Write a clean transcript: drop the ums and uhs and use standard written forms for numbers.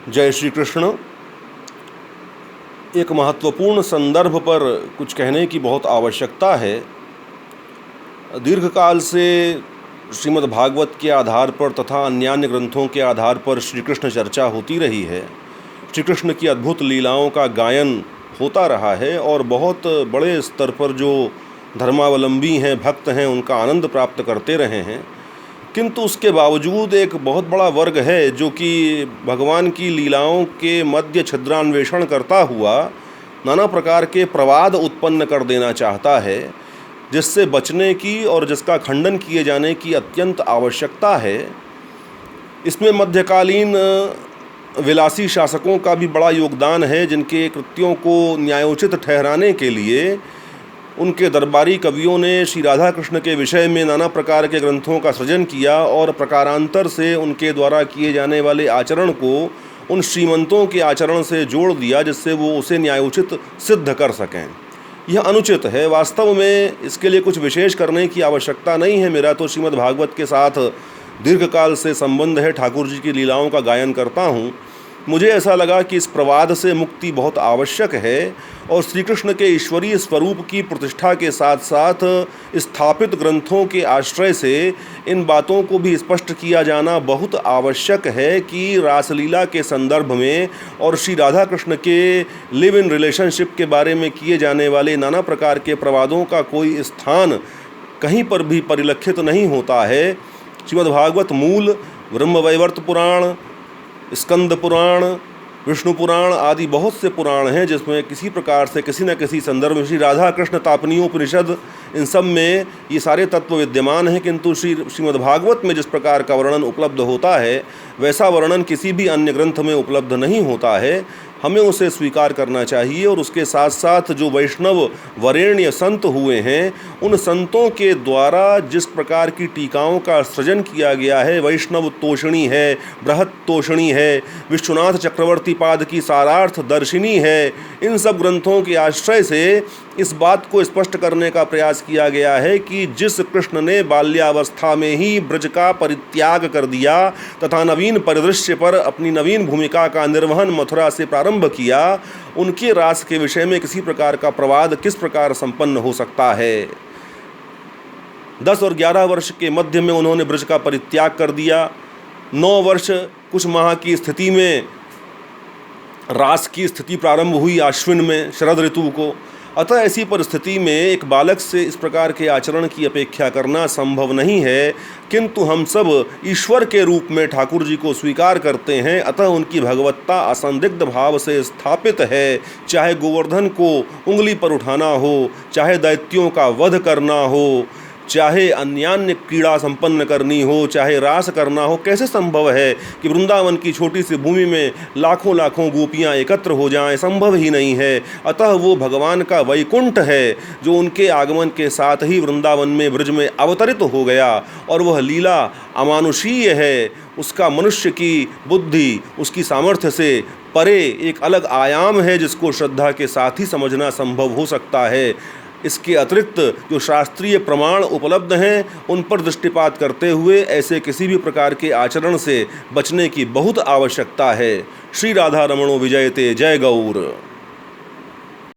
जय श्री कृष्ण। एक महत्वपूर्ण संदर्भ पर कुछ कहने की बहुत आवश्यकता है। दीर्घकाल से श्रीमद् भागवत के आधार पर तथा अन्यान्य ग्रंथों के आधार पर श्री कृष्ण चर्चा होती रही है। श्री कृष्ण की अद्भुत लीलाओं का गायन होता रहा है और बहुत बड़े स्तर पर जो धर्मावलंबी हैं, भक्त हैं, उनका आनंद प्राप्त करते रहे हैं। किंतु उसके बावजूद एक बहुत बड़ा वर्ग है जो कि भगवान की लीलाओं के मध्य छिद्रान्वेषण करता हुआ नाना प्रकार के प्रवाद उत्पन्न कर देना चाहता है, जिससे बचने की और जिसका खंडन किए जाने की अत्यंत आवश्यकता है। इसमें मध्यकालीन विलासी शासकों का भी बड़ा योगदान है, जिनके कृत्यों को न्यायोचित ठहराने के लिए उनके दरबारी कवियों ने श्री राधा कृष्ण के विषय में नाना प्रकार के ग्रंथों का सृजन किया और प्रकारांतर से उनके द्वारा किए जाने वाले आचरण को उन श्रीमंतों के आचरण से जोड़ दिया, जिससे वो उसे न्यायोचित सिद्ध कर सकें। यह अनुचित है। वास्तव में इसके लिए कुछ विशेष करने की आवश्यकता नहीं है। मेरा तो श्रीमद् भागवत के साथ दीर्घकाल से संबंध है, ठाकुर जी की लीलाओं का गायन करता हूँ। मुझे ऐसा लगा कि इस प्रवाद से मुक्ति बहुत आवश्यक है और श्री कृष्ण के ईश्वरीय स्वरूप की प्रतिष्ठा के साथ साथ स्थापित ग्रंथों के आश्रय से इन बातों को भी स्पष्ट किया जाना बहुत आवश्यक है कि रासलीला के संदर्भ में और श्री राधा कृष्ण के लिव इन रिलेशनशिप के बारे में किए जाने वाले नाना प्रकार के प्रवादों का कोई स्थान कहीं पर भी परिलक्षित नहीं होता है। श्रीमद्भागवत मूल ब्रह्मवैवर्त पुराण, स्कंद पुराण, विष्णु पुराण आदि बहुत से पुराण हैं, जिसमें किसी प्रकार से किसी न किसी संदर्भ में श्री राधा कृष्ण तापनीयोपनिषद, इन सब में ये सारे तत्व विद्यमान हैं। किंतु श्रीमद्भागवत में जिस प्रकार का वर्णन उपलब्ध होता है, वैसा वर्णन किसी भी अन्य ग्रंथ में उपलब्ध नहीं होता है। हमें उसे स्वीकार करना चाहिए और उसके साथ साथ जो वैष्णव वरेण्य संत हुए हैं, उन संतों के द्वारा जिस प्रकार की टीकाओं का सृजन किया गया है, वैष्णव तोषणी है, बृहत तोषणी है, विश्वनाथ चक्रवर्ती पाद की सारार्थ दर्शिनी है, इन सब ग्रंथों के आश्रय से इस बात को स्पष्ट करने का प्रयास किया गया है कि जिस कृष्ण ने बाल्यावस्था में ही ब्रज का परित्याग कर दिया तथा नवीन परिदृश्य पर अपनी नवीन भूमिका का निर्वहन मथुरा से प्रारंभ किया, उनके रास के विषय में किसी प्रकार का प्रवाद किस प्रकार संपन्न हो सकता है। 10 और 11 वर्ष के मध्य में उन्होंने ब्रज का परित्याग कर दिया। 9 वर्ष कुछ माह की स्थिति में रास की स्थिति प्रारंभ हुई आश्विन में, शरद ऋतु को। अतः ऐसी परिस्थिति में एक बालक से इस प्रकार के आचरण की अपेक्षा करना संभव नहीं है। किंतु हम सब ईश्वर के रूप में ठाकुर जी को स्वीकार करते हैं, अतः उनकी भगवत्ता असंदिग्ध भाव से स्थापित है। चाहे गोवर्धन को उंगली पर उठाना हो, चाहे दैत्यों का वध करना हो, चाहे अन्यान्य क्रीड़ा संपन्न करनी हो, चाहे रास करना हो, कैसे संभव है कि वृंदावन की छोटी सी भूमि में लाखों लाखों गोपियाँ एकत्र हो जाएं? संभव ही नहीं है। अतः वो भगवान का वैकुंठ है जो उनके आगमन के साथ ही वृंदावन में ब्रज में अवतरित हो गया, और वह लीला अमानुषीय है। उसका मनुष्य की बुद्धि, उसकी सामर्थ्य से परे एक अलग आयाम है, जिसको श्रद्धा के साथ ही समझना संभव हो सकता है। इसके अतिरिक्त जो शास्त्रीय प्रमाण उपलब्ध हैं, उन पर दृष्टिपात करते हुए ऐसे किसी भी प्रकार के आचरण से बचने की बहुत आवश्यकता है। श्री राधा रमणो विजयते। जय गौर।